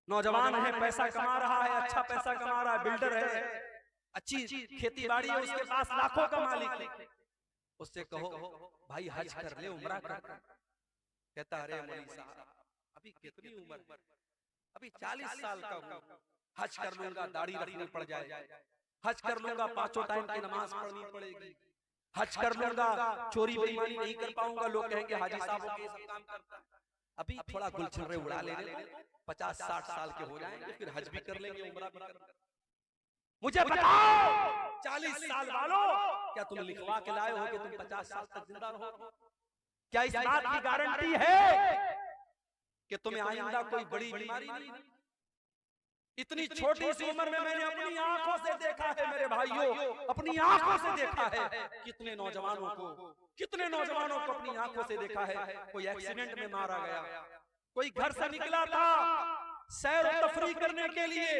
नौजवान है, पैसा कमा रहा है, अच्छा पैसा कमा रहा है, बिल्डर है, अच्छी खेती बाड़ी है, उसके पास लाखों का मालिक है। उससे कहो भाई हज कर ले, उम्रा कर। कहता अरे मौलवी साहब अभी कितनी उम्र, अभी 40 साल का हूँ, हज कर लूंगा दाढ़ी रखनी पड़ जाए, हज कर लूंगा 5 टाइम की नमाज पढ़नी पड़ेगी, हज कर लूंगा चोरी बेईमानी नहीं कर पाऊंगा, लोग कहेंगे हाजी साहब के सब काम करता है। अभी थोड़ा गुलछर्रे उड़ा लेने दो, 50-60 साल के हो जाएंगे, फिर हज भी कर लेंगे, उम्रा भी कर लेंगे। मुझे बताओ 40 साल वालों, क्या तुम लिखवा के लाए हो कि तुम 50 साल तक जिंदा रहो? क्या इस बात की गारंटी है कि तुम्हें आइंदा कोई बड़ी बीमारी नहीं? इतनी छोटी सी उम्र में मैंने अपनी आंखों से देखा है मेरे भाइयों, अपनी आंखों से देखा है कितने नौजवानों को अपनी आंखों से देखा है। कोई एक्सीडेंट में मारा गया, कोई घर से निकला था सैर और तफरी करने के लिए,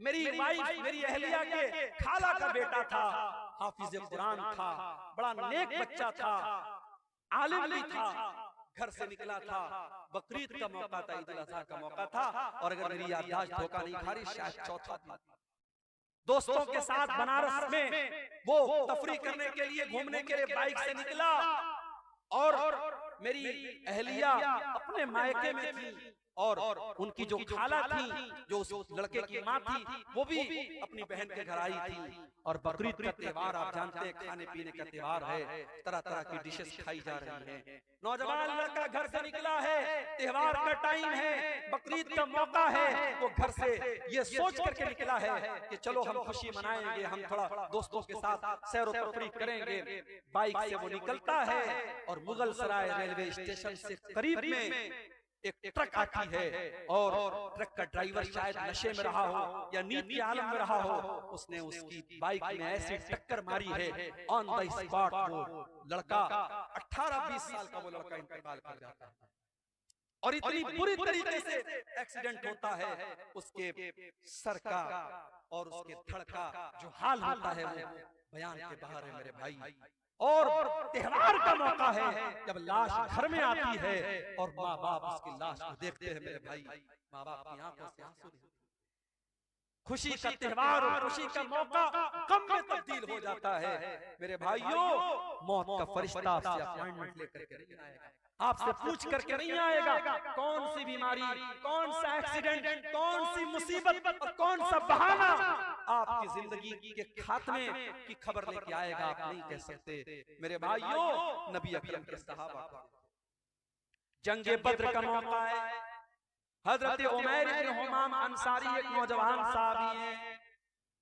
मेरी वाइफ मेरी अहलिया के खाला का बेटा था, हाफिज कुरान था, बड़ा नेक बच्चा था, आलिम भी था, घर से निकला था, बकरीद का मौका था, ईद उल अज़हा का मौका था, और अगर मेरी याददाश्त धोखा नहीं खा रही शायद चौथा दिन, दोस्तों के साथ बनारस में वो तफरी करने के लिए, घूमने के लिए बाइक से निकला, और मेरी अहलिया अपने मायके में थी, और उनकी जो खाला थी, जो उस लड़के की माँ थी, वो भी अपनी बहन के घर आई थी। और बकरीद का त्योहार आप जानते हैं खाने पीने का त्योहार है, तरह तरह की डिशेस खाई जा रही हैं। नौजवान लड़का घर से निकला है, त्योहार का टाइम है, बकरीद का मौका है, वो घर से ये सोच करके निकला है कि चलो हम खुशी मनाएंगे, हम थोड़ा दोस्तों के साथ सैर और तफरीह करेंगे। बाइक से वो निकलता है और मुगल सराय रेलवे स्टेशन से करीब में एक ट्रक आती है, और ट्रक का ड्राइवर शायद नशे में रहा हो या नींद के आलम में रहा हो, उसने उसकी बाइक में ऐसी टक्कर मारी है, ऑन द स्पॉट वो लड़का 18-20 साल का वो लड़का इंतकाल कर जाता है। और इतनी बुरी तरीके से एक्सीडेंट होता है, उसके सर का और उसके धड़ का जो हाल होता है वो बयान के बाहर है मेरे भाई। और त्योहार का मौका है, जब लाश घर में आती है और माँ बाप उसकी लाश को देखते हैं मेरे भाई, माँ बाप की आंखों से आंसू निकलते हैं। खुशी का त्योहार और खुशी का मौका गम में तब्दील हो जाता है मेरे भाइयों। मौत का फरिश्ता आपसे अपॉइंटमेंट लेकर के नहीं आएगा, आपसे पूछ करके नहीं आएगा कौन सी बीमारी, कौन सा एक्सीडेंट, कौन सी मुसीबत और कौन सा बहाना आपकी जिंदगी के खात्मे की खबर लेके आएगा, आप नहीं कह सकते मेरे भाइयों। नबी अकरम के सहाबा, जंगे बद्र का मौका है, हजरत उमैर इब्न हुमाम अंसारी एक नौजवान साहबी हैं,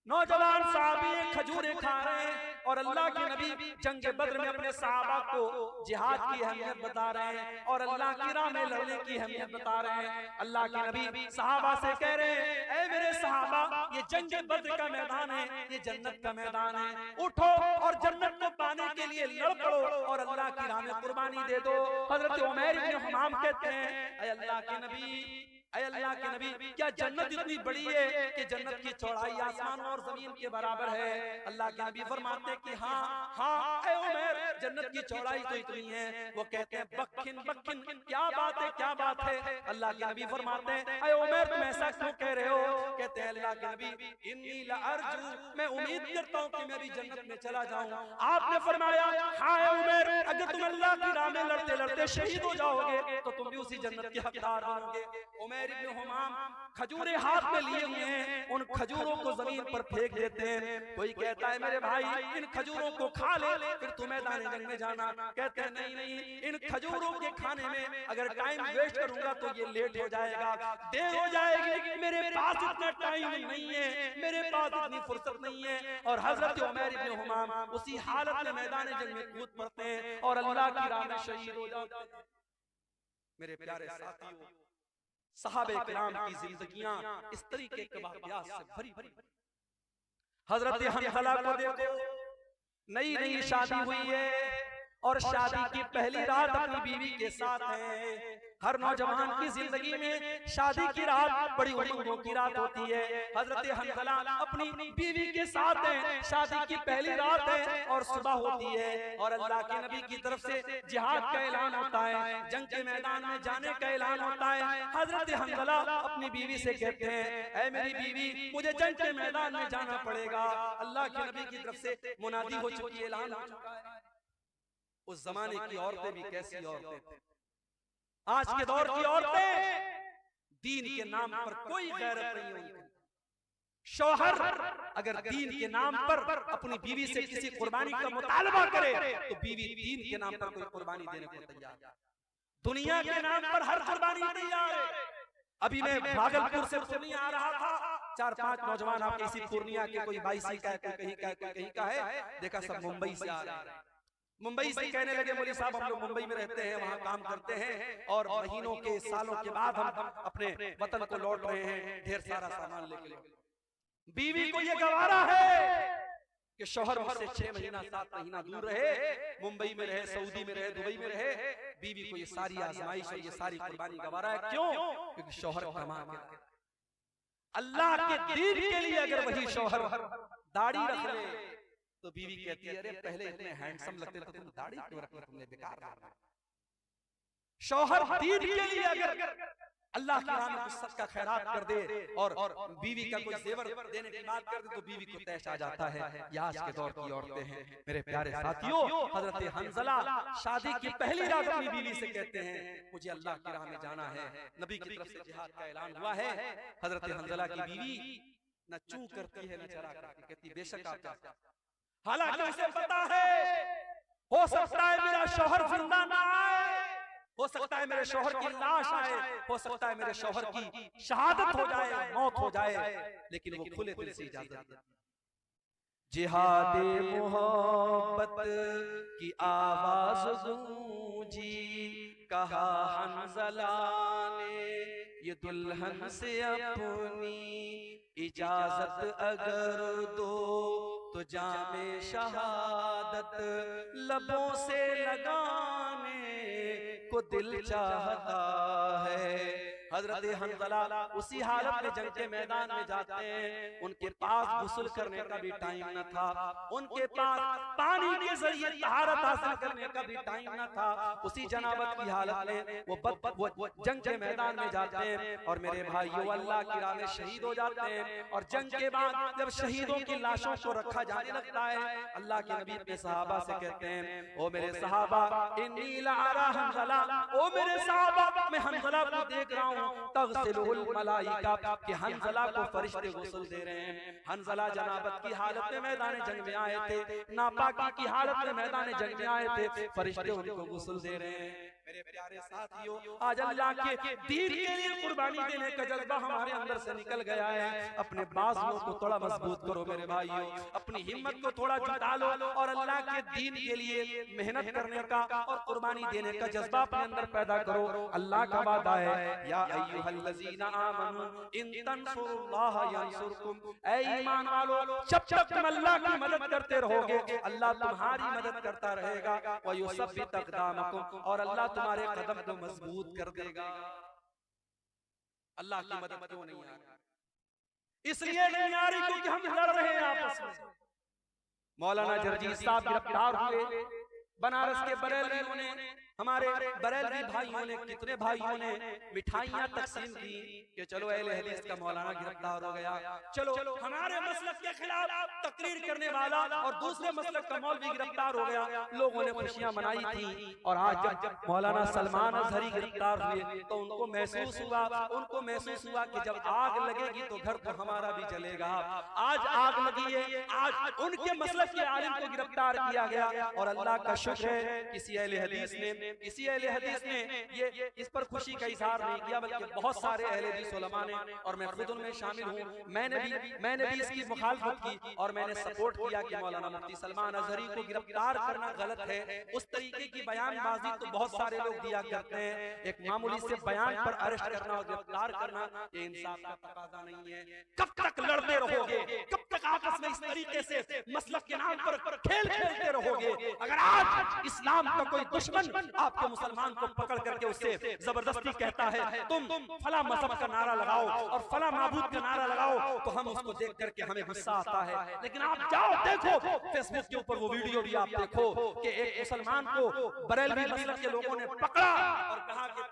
नौजवान साहबी खजूरें खा रहे हैं, और अल्लाह के नबी जंगे बद्र में अपने सहाबा को जिहाद की अहमियत बता रहे हैं और अल्लाह की राह में लड़ने की अहमियत बता रहे हैं। अल्लाह के नबी सहाबा से कह रहे हैं, ऐ मेरे सहाबा, ये जंगे बद्र का मैदान है, ये जन्नत का मैदान है, उठो और जन्नत को पाने के लिए लड़ पड़ो और अल्लाह की राह में कुर्बानी दे दो। हजरत उमैर इब्न हुमाम कहते हैं, ऐ अल्लाह के नबी, अल्लाह के नबी, क्या जन्नत इतनी बड़ी है कि जन्नत की चौड़ाई आसमान और जमीन के बराबर है? अल्लाह के नबी फरमाते हैं कि हाँ हाँ ऐ उमैर, जन्नत की चौड़ाई तो इतनी है। वो कहते हैं बक्खिन बक्खिन, क्या बात है, क्या बात है? अल्लाह के नबी फरमाते हैं, ऐ उमैर तुम ऐसा क्यों कह रहे हो? कहते हैं अल्लाह के नबी, इन्नी लअरजू, मैं उम्मीद करता हूँ कि मैं भी जन्नत में चला जाऊं। आपने फरमाया, हाँ ऐ उमैर, अगर तुम अल्लाह की राह में लड़ते लड़ते शहीद हो जाओगे तो तुम भी उसी जन्नत के हकदार बनोगे। उमैर इब्न हुमाम खजूरें हाथ में लिए हुए हैं, उन खजूरों को जमीन पर फेंक देते हैं। कोई कहता है मेरे भाई इन खजूरों को खा ले फिर तू मैदान जंग में जाना। कहते हैं नहीं नहीं, इन खजूरों के खाने में अगर टाइम वेस्ट करूंगा तो ये लेट हो जाएगा, देर हो जाएगी, मेरे पास इतना टाइम नहीं है, मेरे पास इतनी फुर्सत नहीं है। और हजरत उमैर इब्न हुमाम उसी हालत में मैदान जंग में कूद पड़ते हैं और अल्लाह की राह में शहीद हो जाते हैं। मेरे प्यारे साथियों, सहाबे किराम की जिंदगियां इस तरीके के वाक़यात से भरी भरी। हजरत हंज़ला को देखो, नई नई शादी हुई है और शादी की पहली रात अपनी बीवी के साथ है। हर नौजवान की जिंदगी में शादी की रात बड़ी उमंगों की रात होती है। हजरत हंज़ला अपनी बीवी के साथ हैं, शादी की पहली रात है और सुबह होती है और अल्लाह के नबी की तरफ से जिहाद का ऐलान होता है, जंग के मैदान में जाने का ऐलान होता है। हजरत हंज़ला अपनी बीवी से कहते हैं, ऐ मेरी बीवी, मुझे जंग के मैदान में जाना पड़ेगा। अल्लाह के नबी की तरफ से मुनादी हो चुकी है, ऐलान हो चुका है। उस जमाने की औरतें भी कैसी औरतें थी। आज के दौर की औरतें दीन के नाम पर कोई गैरत नहीं है उनकी। शौहर अगर दीन के नाम पर अपनी बीवी से किसी कुर्बानी का मुतालबा करे तो बीवी दीन के नाम पर कोई कुर्बानी देने को तैयार है। दुनिया के नाम पर हर कुर्बानी तैयार है। अभी मैं भागलपुर से पूर्णिया आ रहा था, 4-5 नौजवान आपके इसी पूर्णिया के, कोई 22 का है, कोई कहीं का है, कोई कहीं का है, देखा सब मुंबई से आ रहे हैं। मुंबई से कहने लगे, मौलवी साहब हम लोग मुंबई में रहते हैं, वहां काम करते हैं और महीनों के सालों के बाद हम अपने वतन को लौट रहे हैं, ढेर सारा सामान लेके। बीवी को ये गवारा है कि शौहर मुझसे 6 महीना 7 महीना दूर रहे, मुंबई में रहे, सऊदी में रहे, दुबई में रहे, बीवी को ये सारी आजमाइश और ये सारी कुर्बानी गवारा है। क्यों? क्योंकि शौहर कमा के अल्लाह के दीन के लिए अगर वही शौहर दाढ़ी रख ले तो बीवी कहती है, अरे पहले इतने हैंडसम लगते थे, तुम दाढ़ी क्यों रखते, तुमने बेकार रखा। शौहर दीन के लिए अगर अल्लाह की राह में कुछ सदका खैरात कर दे और बीवी का कोई जेवर देने की बात कर दे तो बीवी को तैश आ जाता है। ये आज के दौर की औरतें हैं। मेरे प्यारे साथियों, हजरत हंज़ला शादी की पहली रात अपनी बीवी से कहते हैं, मुझे अल्लाह की राह में जाना है। नबी की तरफ से जिहाद का ऐलान हुआ है। हजरत हंज़ला की बीवी न चू करती है न चरा करती, कहती बेशक आप जा। हालांकि उसे पता है हो सकता है मेरा शौहर जिंदा ना आए, हो सकता है मेरे शौहर की लाश आए, हो सकता है मेरे शौहर की शहादत हो जाए, मौत हो जाए, लेकिन वो खुले दिल से इजाजत देती। जिहादे मोहब्बत की आवाज गूंजी, कहा हंज़ला ने ये दुल्हन से अपनी इजाजत अगर दो तो जामे शहादत लबों से लगाने को दिल चाहता है। हजरत हंज़ला उसी हालत में जंग के मैदान में जाते हैं। उनके पास गुस्ल करने का भी टाइम न था, उनके पास पानी के जरिए तहारत हासिल करने का भी टाइम न था। उसी जनाबत की हालत में वो जंग के मैदान में जाते हैं और मेरे भाइयों अल्लाह की राह में शहीद हो जाते हैं। और जंग के बाद जब शहीदों की लाशों को रखा जाने लगता है, अल्लाह के नबी अपने सहाबा से कहते हैं, ओ मेरे सहाबा, इन्नी लअरा हंज़ला, ओ मेरे सहाबा, मैं हंज़ला को देख रहा हूँ तग़सिलुल मलाइका, कि हंज़ला को फरिश्ते गुस्ल दे रहे हैं। हंज़ला जनाबत की हालत में मैदान जंग में आए थे, नापाकी की हालत में मैदान जंग में आए थे, फरिश्ते उनको गुस्ल दे रहे हैं। मेरे प्यारे साथियों, आज अल्लाह के दीन के लिए कुर्बानी देने का जज्बा हमारे अंदर से निकल गया है। अपने बाजुओं को थोड़ा मजबूत करो मेरे भाइयों, अपनी हिम्मत को थोड़ा जुटा लो और अल्लाह के दीन के लिए मेहनत करने का और कुर्बानी देने का जज्बा अपने अंदर पैदा करो। अल्लाह का वादा है, या अय्युहल्लज़ीना आमनू इन तंसुरुल्लाह यंसुरकुम, ऐ ईमान वालों, जब तक तुम अल्लाह की मदद करते रहोगे अल्लाह तुम्हारी मदद करता रहेगा। व युसब्बित अक़दामकुम, और अल्लाह तुम्हारे कदम को मजबूत कर देगा। अल्लाह की मदद क्यों नहीं आ रही? इसलिए नहीं आ रही क्योंकि हम लड़ रहे हैं आपस में। मौलाना जरजीत साहब गिरफ्तार हुए, बनारस के बरेलवियों ने, हमारे बरेलवी भाइयों ने, कितने भाइयों ने मिठाइयां तकसीम की कि चलो अहले हदीस का मौलाना गिरफ्तार हो गया, चलो हमारे मसलक के खिलाफ तकरीर करने वाला और दूसरे मसलक का मौलवी गिरफ्तार हो गया। लोगों ने खुशियां मनाई थी। और आज जब मौलाना सलमान अज़हरी गिरफ्तार हुए तो उनको महसूस हुआ कि जब आग लगेगी तो घर तो हमारा भी जलेगा। आज आग लगी है, आज उनके मसलक के आलिम को गिरफ्तार किया गया। और अल्लाह का शुक्र है, किसी अहले हदीस ने ये इस पर खुशी का इजहार नहीं किया, बल्कि बहुत सारे अहले हदीस उलमा ने, और मैं खुद उनमें शामिल हूँ, मैंने भी इसकी मुखालफत की और मैंने सपोर्ट किया कि मौलाना मुफ्ती सलमान अज़हरी को गिरफ्तार करना गलत है। उस तरीके की बयानबाजी तो बहुत सारे लोग दिया करते हैं, एक मामूली से बयान पर अरेस्ट करना और गिरफ्तार करना ये इंसाफ का तकाज़ा नहीं है। कब तक लड़ते रहोगे? कब तक आपस में इस तरीके से मसलक के नाम पर खेल खेलते रहोगे? अगर आज इस्लाम का कोई दुश्मन आपके मुसलमान को पकड़ करके उससे जबरदस्ती कहता है तुम फला मजहब का नारा लगाओ और फला माबूद का नारा लगाओ, तो हम उसको देख करके हमें गुस्सा आता है। लेकिन आप जाओ देखो फेसबुक के ऊपर वो वीडियो भी आप देखो कि एक मुसलमान को बरेलवी मसलक के लोगों ने पकड़ा और कहा कि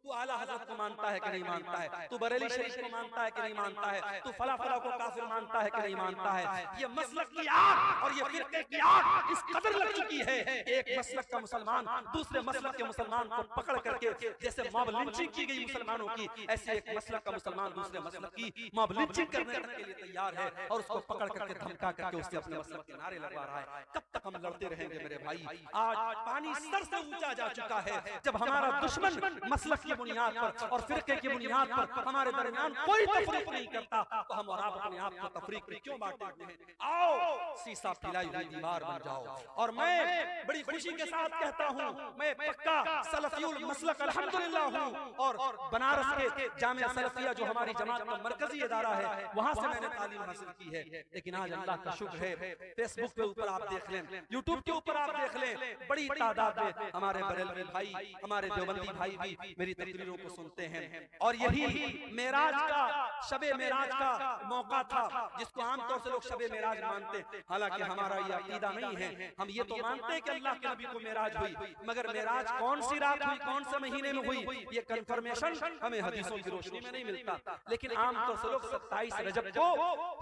तू आला हजरत को मानता है कि नहीं मानता है, तू बरेली शरीफ को मानता है कि नहीं मानता है, तू फला फला को काफिर मानता है कि नहीं मानता है। ये मसलक की आग और ये फिरके की आग इस कदर लग चुकी है, एक मसलक का मुसलमान दूसरे मसलक के मुसलमान को पकड़ करके जैसे मॉब लिंचिंग की गई मुसलमानों की, ऐसे एक मसलक का मुसलमान दूसरे मसलक की मॉब लिंचिंग करने के लिए तैयार है और उसको पकड़ करके धमका करके उससे अपने मसलक के नारे लगवा रहा है। कब तक हम लड़ते रहेंगे मेरे भाई? आज पानी सर से ऊंचा जा चुका है। जब हमारा दुश्मन मसलक की बुनियाद पर और फिरके की बुनियाद पर हमारे दरमियान कोई तफरीक नहीं करता, तो हम और आप अपने आप को तफरीक में क्यों बांटते हैं? आओ शीशा पिलाई हुई दीवार बन जाओ। और मैं बड़ी खुशी के साथ कहता हूं, मैं पक्का सलफियुल मसलक अल्हम्दुलिल्लाह हूं और बनारस के जामिया सलफिया जो हमारी जमात का मरकजी इदारा है वहां से मैंने तालीम हासिल की है। लेकिन आज अल्लाह का शुक्र है, फेसबुक पे ऊपर आप देख लें, यूट्यूब के ऊपर आप देख लें, बड़ी तादाद में हमारे बरेलवी भाई, हमारे देवबंदी भाई भी मेरी तकरीरों को सुनते हैं। और यही मेराज का, शबे मेराज का मौका था जिसको आमतौर से लोग शबे मेराज मानते हैं। हालांकि हमारा ये अकीदा नहीं है, हम ये तो मानते हैं कि अल्लाह के नबी को मेराज हुई, मगर मेराज कौन सी रात हुई, कौन से महीने में हुई, ये कंफर्मेशन हमें हदीसों की रोशनी में नहीं मिलता। लेकिन आमतौर से लोग 27 रजब को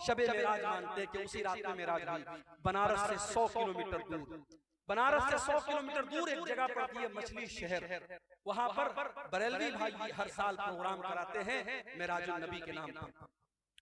शबे मेराज मानते हैं कि उसी रात में मेराज हुई। बनारस से 100 किलोमीटर दूर, बनारस से 100 किलोमीटर दूर एक जगह पड़ती है मछली शहर, वहां पर बरेलवी भाई हर साल प्रोग्राम कराते हैं मेराजुल नबी के नाम पर।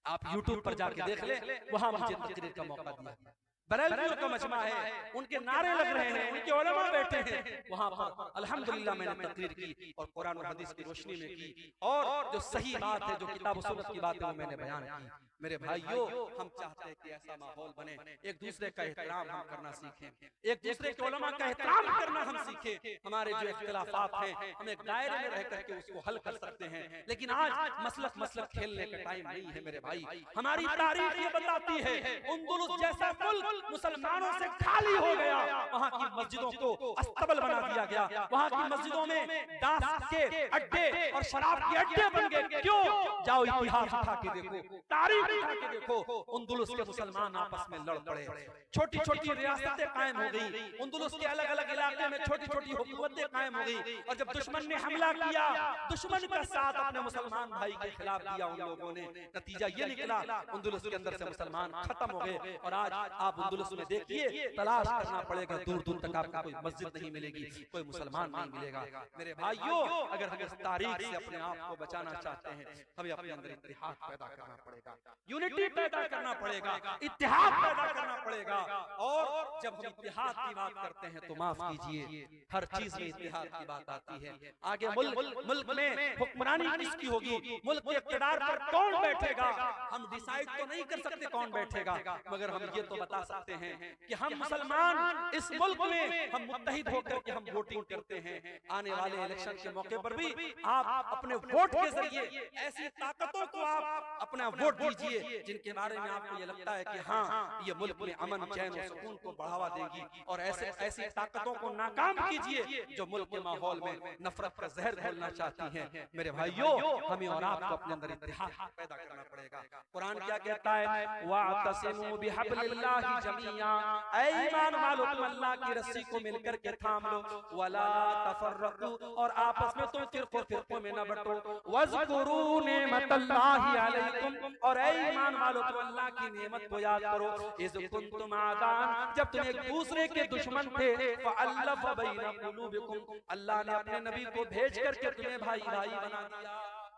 आप यूट्यूब पर जाके देख ले, वहां मुझे तकरीर का मौका दिया। बरेलवियों का मजमा है, उनके नारे लग रहे हैं, उनके उलमा बैठे हैं वहां पर। अल्हम्दुलिल्लाह मैंने तकरीर की और कुरान और हदीस की रोशनी में की, और जो सही बात है, जो किताब और सुन्नत की बात है, वो मैंने बयान की। मेरे भाइयों, हम चाहते हैं कि ऐसा माहौल बने, एक दूसरे का एहतराम हम करना सीखें, एक दूसरे के उलमा का एहतराम करना हम सीखें। हमारे जो इख्तिलाफात हैं हम एक दायरे में रह करके उसको हल कर सकते हैं। लेकिन आज मसलक खेलने का टाइम नहीं है मेरे भाई। हमारी तारीख ये बताती है, अंदलुस जैसा मुल्क मुसलमानों से खाली हो गया, वहाँ की मस्जिदों को अस्तबल बना दिया गया, वहाँ की मस्जिदों में दास के अड्डे और शराब के अड्डे बन गए। क्यों? जाओ इतिहास उठा के देखो, तारीख उठा के देखो, अंदलुस के मुसलमान आपस में लड़ पड़े, छोटी छोटी रियासतें कायम हो गई, अंदलुस के अलग अलग इलाके में छोटी छोटी हुकूमतें कायम हो गई। और जब दुश्मन ने हमला किया, दुश्मन का साथ अपने मुसलमान भाई के खिलाफ दिया उन लोगों ने, नतीजा ये निकला अंदलुस के अंदर से मुसलमान खत्म हो गए। और आज आप अंदलुस में देखिए, तलाश करना पड़ेगा, दूर दूर तक आपको कोई मस्जिद नहीं मिलेगी, कोई मुसलमान नहीं मिलेगा। मेरे भाइयों, अगर हम इस तारीख से अपने आप को बचाना चाहते हैं, हमें अपने अंदर इत्तेहाद पैदा करना पड़ेगा, यूनिटी पैदा करना पड़ेगा, इत्तेहाद पैदा करना पड़ेगा। और जब हम इत्तेहाद की बात करते हैं तो माफ कीजिए, हर चीज में इत्तेहाद की बात आती है। आगे मुल्क में हुक्मरानी किसकी होगी, मुल्क के इक़्तिदार पर कौन बैठेगा, हम डिसाइड तो नहीं कर सकते कौन बैठेगा, मगर हम ये तो बता सकते हैं कि हम मुसलमान इस मुल्क में हम मुत्तहिद होकर के हम वोटिंग करते हैं। आने वाले इलेक्शन के मौके पर भी आप अपने वोट के जरिए ऐसी ताकतों को आप अपना वोट दीजिए जिनके बारे में आपको ये लगता है कि हाँ, ये मुल्क में अमन चैन और सुकून को बढ़ावा देगी, और ऐसी ताकतों को नाकाम कीजिए जो मुल्क के माहौल में नफरत का जहर घोलना चाहती हैं। मेरे भाइयों, हमें और आपको अपने अंदर इत्तेहाद पैदा करना पड़ेगा। कुरान क्या कहता है, वातसिमू बिहब्लिल्लाहि जमीआ, ऐ ईमान वालों तुम अल्लाह की रस्सी को मिलकर के थाम लो, वला तफर्रकू, और आपस में तुम फिरकों में न बंटो, वज़कुरू नेमतल्लाहि अलैकुम, और ऐ ईमान वालों तुम अल्लाह की नेमत को याद करो, इज़ कुंतुम आदान, जब तुम एक दूसरे के दुश्मन थे, फअल्लफ़ बैन क़ुलूबिकुम, अल्लाह ने अपने नबी को भेज करके तुम्हें भाई भाई बना दिया।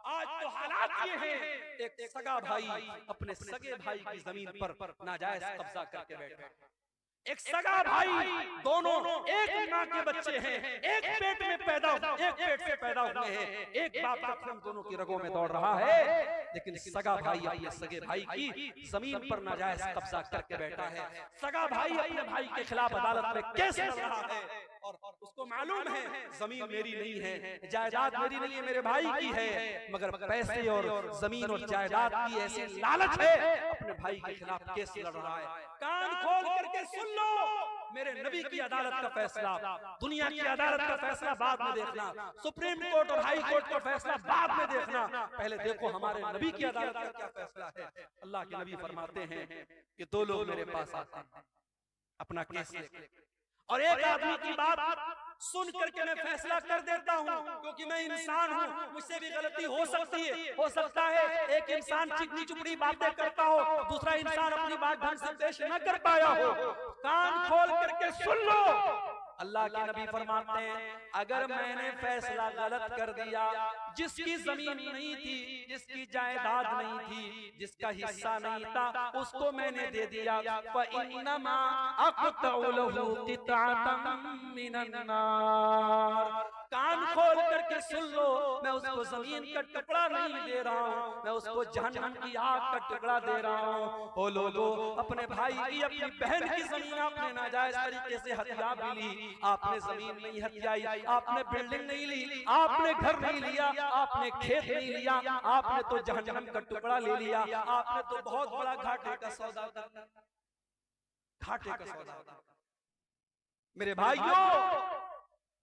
आज तो हालात ये हैं, एक सगा भाई अपने सगे भाई की जमीन पर नाजायज कब्जा करके बैठा, एक सगा भाई, दोनों एक माँ के बच्चे हैं, एक पेट में पैदा, एक पेट से पैदा हुए हैं, एक बाप का खून दोनों की रगों में दौड़ रहा है, लेकिन सगा भाई अपने सगे भाई की जमीन पर नाजायज कब्जा करके बैठा है। सगा भाई अपने भाई के खिलाफ अदालत में केस लड़ रहा है, और उसको मालूम है जमीन मेरी नहीं है, जायदाद मेरी नहीं है, मेरे भाई की है, मगर पैसे और जमीन और जायदाद की ऐसी लालच है, अपने भाई के खिलाफ केस लड़ रहा है। कान खोल करके सुन लो मेरे नबी की अदालत का फैसला, दुनिया की अदालत का फैसला बाद में देखना, सुप्रीम कोर्ट और हाई कोर्ट का फैसला बाद में देखना, पहले देखो हमारे नबी की अदालत का क्या फैसला है। अल्लाह के नबी फरमाते हैं कि दो लोग मेरे पास आते हैं अपना केस लेकर, और एक आदमी की बात सुन करके मैं फैसला कर देता हूँ, क्योंकि मैं इंसान हूँ, मुझसे भी गलती हो सकती है। हो सकता है एक इंसान चिकनी चुपड़ी बातें करता हो, दूसरा इंसान अपनी बात ढंग से पेश न कर पाया हो। कान खोल करके सुन लो। अल्लाह के नबी फरमाते हैं अगर मैंने फैसला गलत कर दिया, जिसकी जमीन नहीं थी, जिसकी जायदाद नहीं थी, जिसका हिस्सा नहीं था, उसको मैंने दे दिया, फइन्नमा अक़तउ लहू क़ितअतम मिनन नार। कान खोल करके सुन लो, मैं उसको जमीन का टुकड़ा नहीं दे रहा हूँ, मैं उसको जहन्नम की आग का टुकड़ा दे रहा हूँ। ओ लोगों, अपने भाई की, अपनी बहन की जमीन आपने नाजायज तरीके से हथिया भी ली, आपने जमीन नहीं हथियाई, आपने बिल्डिंग नहीं ली, आपने घर नहीं लिया, आपने खेत नहीं लिया, आपने तो जहन्नम का टुकड़ा ले लिया, आपने तो बहुत बड़ा घाटे का सौदा कर लिया, घाटे का सौदा। मेरे भाइयों,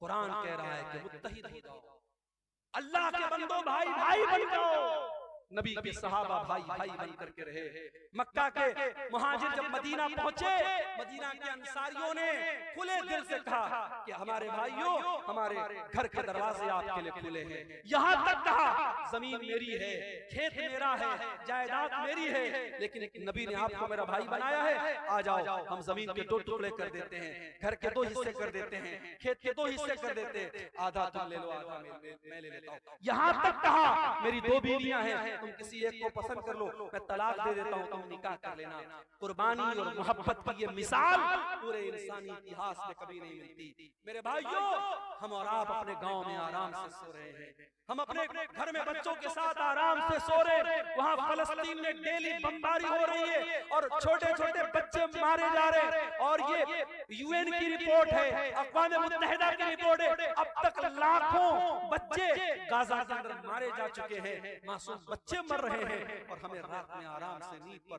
कुरान कह रहा है कि मुत्तहिद हो जाओ, अल्लाह के बंदो भाई भाई बन जाओ। नबी के सहाबा भाई भाई बन करके रहे। मक्का के मुहाजिर जब मदीना पहुंचे, मदीना के अंसारियों ने खुले दिल से कहा कि हमारे भाइयों, हमारे घर के दरवाजे आपके लिए खुले हैं। यहाँ तक कहा जमीन मेरी है, खेत मेरा है, जायदाद मेरी है, लेकिन नबी ने आपको मेरा भाई बनाया है, आ जाओ हम जमीन के दो टुकड़े कर देते हैं, घर के दो हिस्से कर देते हैं, खेत के दो हिस्से कर देते हैं, आधा तुम ले लो, आधा मैं ले लेता हूँ। यहाँ तक कहा मेरी दो बीवियां हैं, तुम किसी एक को पसंद कर लो, मैं तलाक दे देता हूँ, तुम निकाह कर लेना। कुर्बानी और मोहब्बत की ये मिसाल पूरे इंसानी इतिहास में कभी नहीं मिलती। मेरे भाइयों, हम और आप अपने गांव में आराम से सो रहे हैं, हम अपने घर में बच्चों के साथ आराम से सो रहे, वहाँ फलस्तीन में डेली बमबारी हो रही है और छोटे छोटे बच्चे मारे जा रहे हैं, और ये यूएन की रिपोर्ट है, अक़वाम मुत्तहिदा की रिपोर्ट है, अब तक लाखों बच्चे गाजा के अंदर मारे जा चुके हैं, मासूम बच्चे मर रहे हैं, और हमें रात में आराम से नींद पर,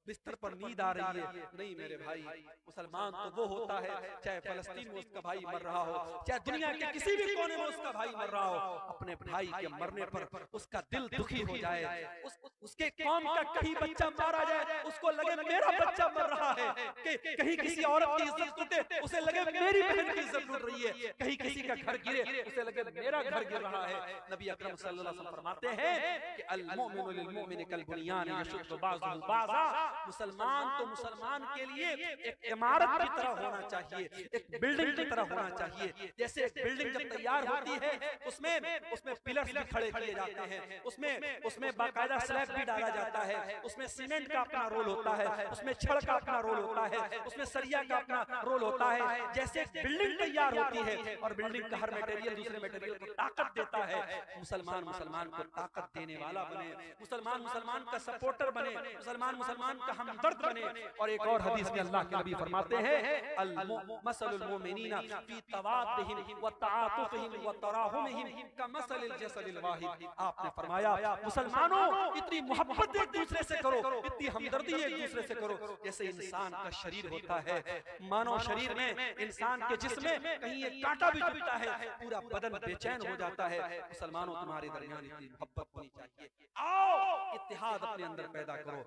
बिस्तर पर नींद आ रही है। नहीं मेरे भाई, मुसलमान तो वो होता है चाहे फलस्तीन में उसका भाई मर रहा हो, चाहे दुनिया के किसी भी कोने में उसका भाई मर रहा हो, अपने भाई के मरने पर उसका दिल दुखी हो जाए, उसके कौम का कहीं बच्चा मारा जाए, उसको लगे मेरा बच्चा मर रहा है, कि कहीं किसी औरत की इज्जत टूटे, उसे लगे मेरी बहन की इज्जत टूट रही है, कहीं किसी का घर गिरे, उसे लगे मेरा घर गिर रहा है। नबी अकरम सल्लल्लाहु अलैहि वसल्लम फरमाते हैं कि अल मुमिनु लिल मुमिनि कल बुनियान यशुद्दु बाज़ुहु बाज़ा। मुसलमान तो मुसलमान के लिए एक इमारत की तरह होना चाहिए, एक बिल्डिंग की तरह होना चाहिए। जैसे एक बिल्डिंग जब तैयार होती है, उसमें पिलर्स भी खड़े किए जाते हैं, उसमें बाकायदा स्लैब भी डाला जाता है, उसमें सीमेंट का अपना रोल होता है, उसमें छड़ का अपना रोल होता है, उसमें सरिया का अपना रोल होता है। जैसे एक बिल्डिंग तैयार होती है और बिल्डिंग का हर मटेरियल दूसरे मटेरियल को ताकत देता है, मुसलमान मुसलमान को ताकत देने वाला बने, मुसलमान मुसलमान का सपोर्टर बने, मुसलमान मुसलमान का हमदर्द बने। और एक और हदीस में अल्लाह के नबी फरमाते हैं अल मसलुल मुमिनीना फी तवाद्दिहिम व तआतुफिहिम व तराहुमिहिम कमसलिल जसदिल वाहिद। आपने फरमाया मुसलमानों इतनी मोहब्बत एक दूसरे से करो, इतनी हमदर्दी एक दूसरे से करो, जैसे इंसान का शरीर होता है, मानव शरीर में इंसान के जिस्म में कहीं एक कांटा भी चुभता है, पूरा बदन बेचैन हो जाता है। मुसलमानों तुम्हारे दरमियान इतनी मोहब्बत होनी चाहिए। आओ इत्तेहाद अपने अंदर पैदा करो।